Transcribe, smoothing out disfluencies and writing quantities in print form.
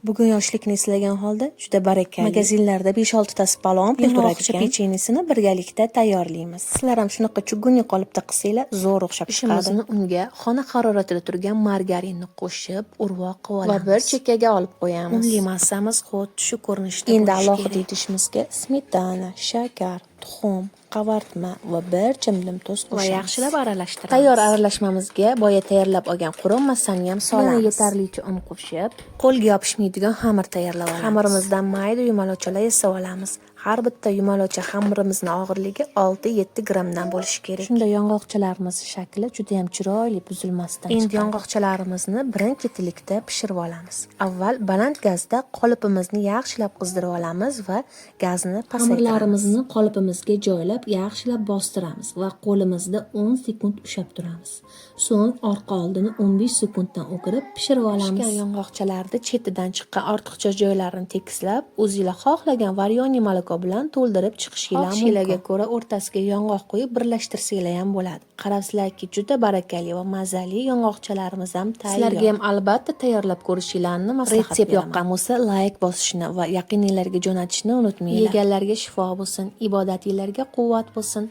Bugun yoshlikni eslagan holda juda barakali. Magazinlarda 5-6 tasi palon pul turadigan pechenisini birgalikda tayyorlaymiz. Sizlar ham shunaqa chugunni qolipda qilsanglar zo'r o'xshab chiqadi. Ishimizni unga xona haroratida turgan margarinni qo'shib, urvoq qilib olamiz. Va bir chekkaga olib qo'yamiz. Unli massamiz xuddi shu ko'rinishda bo'lishi kerak. Endi alohida idishimizga smetana, shakar, tuxum, qavartma va bir chimdim tuz qo'shamiz. Va yaxshilab aralashtiramiz. Tayyor aralashmamizga boya tayyorlab olgan qurum massani ham solamiz. Yana yetarlicha un qo'shib, qo'lga yopishmaydigan xamir tayyorlab olamiz. Xamirimizdan mayda yumalochalar yasab olamiz. Har bitta yumalocha xamirimizning og'irligi 6-7 grammdan bo'lishi kerak. Shunda yong'oqchalarimiz shakli juda ham chiroyli, buzilmasdan chiqadi. Endi yong'oqchalarimizni birin-ketinlikda pishirib olamiz. Avval baland gazda qolipimizni yaxshilab qizdirib olamiz va gazni pasaytiramiz. Xamirlarimizni qolipimizga joylab, yaxshilab bostiramiz va qo'limizda 10 sekund ushlab turamiz. So'ng orqa oldini 15 sekunddan o'girib pishirib olamiz. Pishgan yong'oqchalarni chetidan chiqqan ortiqcha joylarini tekishlab, o'zingizlar xohlagan varyoniy malaka bilan to'ldirib chiqishinglar mumkin. Xohishinglarga ko'ra o'rtasiga yong'oq qo'yib birlashtirsanglar ham bo'ladi. Qarabsizlarki, juda barakali va mazali yong'oqchalarimiz ham tayyor. Sizlarga ham albatta tayyorlab ko'rishinglarni maslahat beraman. Retsept yoqqan bo'lsa, like bosishni va yaqininglarga jo'natishni unutmanglar. Yeganlarga shifo bo'lsin, ibodatinglarga quvvat bo'lsin.